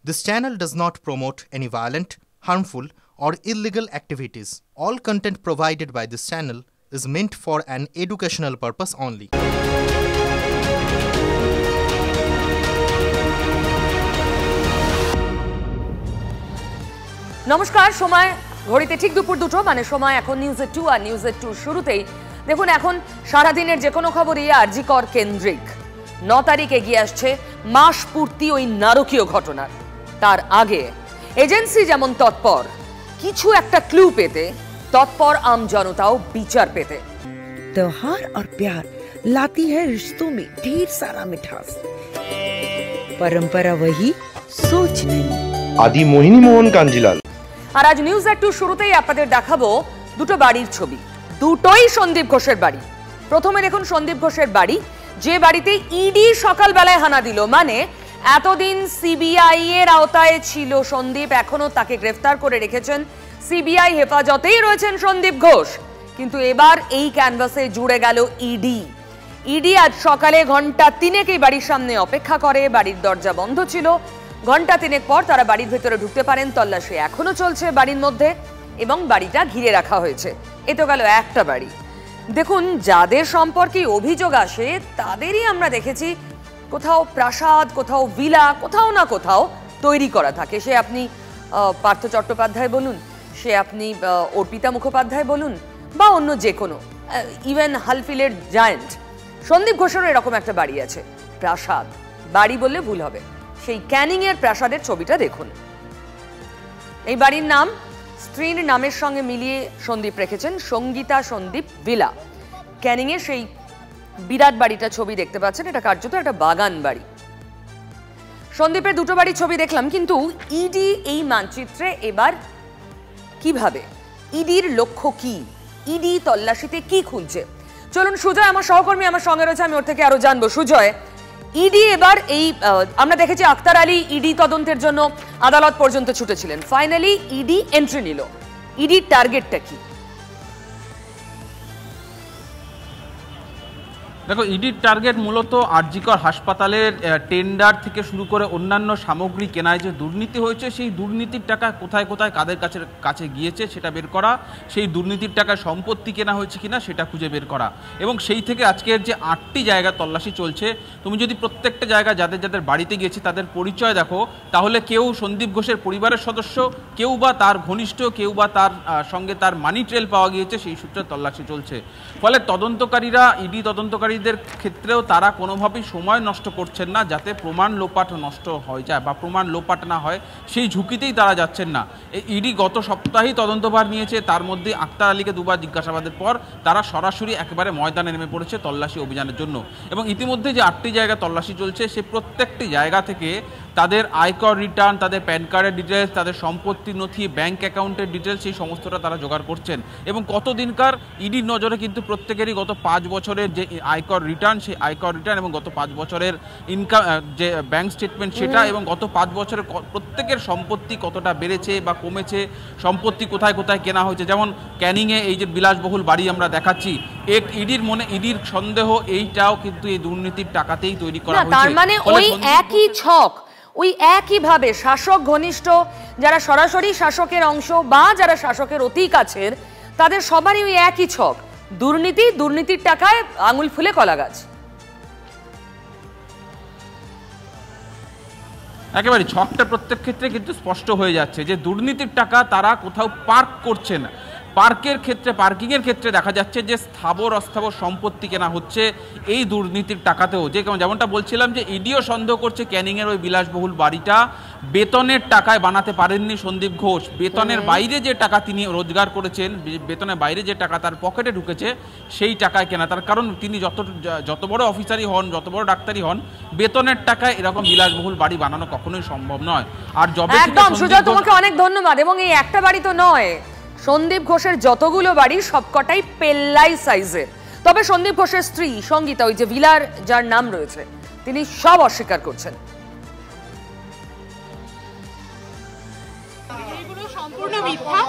This channel does not promote any violent, harmful, or illegal activities. All content provided by this channel is meant for an educational purpose only. নমস্কার, সময় ঘড়িতে ঠিক দুপুর দুটো, মানে সময় এখন নিউজের 2 আর নিউজের 2 শুরুতেই দেখুন এখন সারাদিনের যে কোনো খবরই আর.জি. কর কেন্দ্রিক। 9 তারিখ এগিয়ে আসছে মাস পূর্তি ওই নারকীয় ঘটনার। তার আগে এজেন্সি যেমন তৎপর কিছু একটা ক্লু পেতে, তৎপর আম জনতাও বিচার পেতে। त्योहार और प्यार लाती है रिश्तों में ढेर सारा मिठास। परंपरा वही, सोच नहीं। आदि मोहिनी मोहन कांजीलाल। আর আজ নিউজের 2 শুরুতেই আপনাদের দেখাবো দুটো বাড়ির ছবি, দুটোই সন্দীপ ঘোষের বাড়ি। প্রথমে দেখুন সন্দীপ ঘোষের বাড়ি, যে বাড়িতে ইডি সকালবেলায় হানা দিল। মানে এতদিন সিবিআই এর আওতায় ছিল সন্দীপ, এখনো তাকে গ্রেফতার করে রেখেছেন সিবিআই, হেফাজতেই রয়েছেন সন্দীপ ঘোষ। কিন্তু এবার এই ক্যানভাসে জুড়ে গেল ইডি আজ সকালে ঘন্টা 3 বাড়ির সামনে অপেক্ষা করে। বাড়ির দরজা বন্ধ ছিল। ঘন্টা 3 পর তারা বাড়ির ভেতরে ঢুকতে পারেন। তল্লাশি এখনো চলছে বাড়ির মধ্যে এবং বাড়িটা ঘিরে রাখা হয়েছে। এ তো গেল একটা বাড়ি। দেখুন, যাদের সম্পর্কে অভিযোগ আসে তাদেরই আমরা দেখেছি কোথাও প্রাসাদ, কোথাও ভিলা, কোথাও না কোথাও তৈরি করা থাকে। সে আপনি পার্থ চট্টোপাধ্যায় বলুন, সে আপনি অর্পিতা মুখোপাধ্যায় বলুন, বা অন্য যে কোনো, ইভেন হালফিলের জায়েন্ট সন্দীপ ঘোষেরও এরকম একটা বাড়ি আছে। প্রাসাদ, বাড়ি বললে ভুল হবে। সেই ক্যানিং এর প্রাসাদের ছবিটা দেখুন। এই বাড়ির নাম স্ত্রীর নামের সঙ্গে মিলিয়ে সন্দীপ রেখেছেন সঙ্গীতা সন্দীপ ভিলা। ক্যানিং এর সেই বিরাট বাড়িটা ছবি দেখতে পাচ্ছেন, এটা কার্যত একটা বাগান বাড়ি। সন্দীপের দুটো বাড়ির ছবি দেখলাম, কিন্তু ইডি এই মানচিত্রে এবার কিভাবে, ইডির লক্ষ্য কি, ইডি তল্লাশিতে কি খুঁজছে? চলুন, সুজয় আমার সহকর্মী আমার সঙ্গে রয়েছে, আমি ওর থেকে আরো জানবো। সুজয়, ইডি এবার এই আমরা দেখেছি আক্তার আলী ইডি তদন্তের জন্য আদালত পর্যন্ত ছুটেছিলেন, ফাইনালি ইডি এন্ট্রি নিল। ইডির টার্গেটটা কি? দেখো, ইডির টার্গেট মূলত আর.জি. কর হাসপাতালের টেন্ডার থেকে শুরু করে অন্যান্য সামগ্রী কেনায় যে দুর্নীতি হয়েছে, সেই দুর্নীতির টাকা কোথায় কোথায় কাদের কাছে গিয়েছে সেটা বের করা, সেই দুর্নীতির টাকা সম্পত্তি কেনা হয়েছে কিনা সেটা খুঁজে বের করা। এবং সেই থেকে আজকের যে 8টি জায়গা তল্লাশি চলছে, তুমি যদি প্রত্যেকটা জায়গা যাদের যাদের বাড়িতে গিয়েছে তাদের পরিচয় দেখো, তাহলে কেউ সন্দীপ ঘোষের পরিবারের সদস্য, কেউ বা তার ঘনিষ্ঠ, কেউ বা তার সঙ্গে তার মানি ট্রেল পাওয়া গিয়েছে, সেই সূত্রে তল্লাশি চলছে। ফলে তদন্তকারীরা, ইডি তদন্তকারীদের ক্ষেত্রেও তারা কোনোভাবেই সময় নষ্ট করছেন না যাতে প্রমাণ লোপাট নষ্ট হয়ে যায় বা প্রমাণ লোপাট না হয়, সেই ঝুঁকিতেই তারা যাচ্ছেন না। এই ইডি গত সপ্তাহেই তদন্তভার নিয়েছে, তার মধ্যে আক্তার আলীকে 2বার জিজ্ঞাসাবাদের পর তারা সরাসরি একেবারে ময়দানে নেমে পড়েছে তল্লাশি অভিযানের জন্য। এবং ইতিমধ্যে যে 8টি জায়গা তল্লাশি চলছে, সে প্রত্যেকটি জায়গা থেকে তাদের আয়কর রিটার্ন, তাদের প্যান কার্ডের ডিটেলস, তাদের সম্পত্তির নথি, ব্যাংক অ্যাকাউন্টের ডিটেলস, সেই সমস্তটা তারা জোগাড় করছেন। এবং কতদিনকার ইডির নজরে কিন্তু প্রত্যেকেরই গত 5 বছরের যে আয়কর রিটার্ন, সেই আয়কর রিটার্ন এবং গত 5 বছরের ইনকাম যে ব্যাংক স্টেটমেন্ট সেটা, এবং গত 5 বছরের প্রত্যেকের সম্পত্তি কতটা বেড়েছে বা কমেছে, সম্পত্তি কোথায় কোথায় কেনা হয়েছে। যেমন ক্যানিংয়ে এই যে বিলাসবহুল বাড়ি আমরা দেখাচ্ছি, ইডির সন্দেহ এইটাও কিন্তু এই দুর্নীতির টাকাতেই তৈরি করা হয়েছে। তার মানে ওই একই ছক, ওই একইভাবে শাসক ঘনিষ্ঠ যারা সরাসরি শাসকের অংশ বা যারা শাসকের অতি কাছের, তাদের সবারই ওই একই ছক, দুর্নীতি, দুর্নীতির টাকায় আঙুল ফুলে কলা গাছ। একেবারে ছকটা প্রত্যেক ক্ষেত্রে কিন্তু স্পষ্ট হয়ে যাচ্ছে যে দুর্নীতির টাকা তারা কোথাও পার্ক করছে না। পার্কিংয়ের ক্ষেত্রে দেখা যাচ্ছে যে স্থাবর অস্থাবর সম্পত্তি কেনা হচ্ছে এই দুর্নীতির টাকাতেও। যেমনটা বলছিলাম যে ইডিও সন্দেহ করছে ক্যানিংয়ের ওই বিলাসবহুল বাড়িটা বেতনের টাকায় বানাতে পারেননি সন্দীপ ঘোষ। বেতনের বাইরে যে টাকা তিনি রোজগার করেছেন, বেতনের বাইরে যে টাকা তার পকেটে ঢুকেছে, সেই টাকায় কেনা। তার কারণ তিনি যত বড় অফিসারই হন, যত বড় ডাক্তারই হন, বেতনের টাকায় এরকম বিলাসবহুল বাড়ি বানানো কখনোই সম্ভব নয়। আর একদম সুজয়, তোমাকে অনেক ধন্যবাদ। এবং এই একটা বাড়ি তো নয়, সন্দীপ ঘোষের যতগুলো বাড়ি সবকটাই পেল্লাই সাইজের। তবে সন্দীপ ঘোষের স্ত্রী সঙ্গীতা, ওই যে ভিলার যার নাম রয়েছে, তিনি সব অস্বীকার করছেন। সম্পূর্ণ মিথ্যা।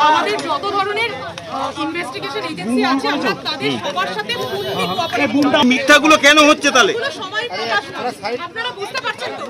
আমাদের যত ধরনের ইনভেস্টিগেশন এজেন্সি আছে আমরা তাদের সবার সাথে ফুললি কোঅপারেট। মিথ্যাগুলো কেন হচ্ছে তাহলে? সময় প্রকাশ, আপনারা বুঝতে পারছেন তো?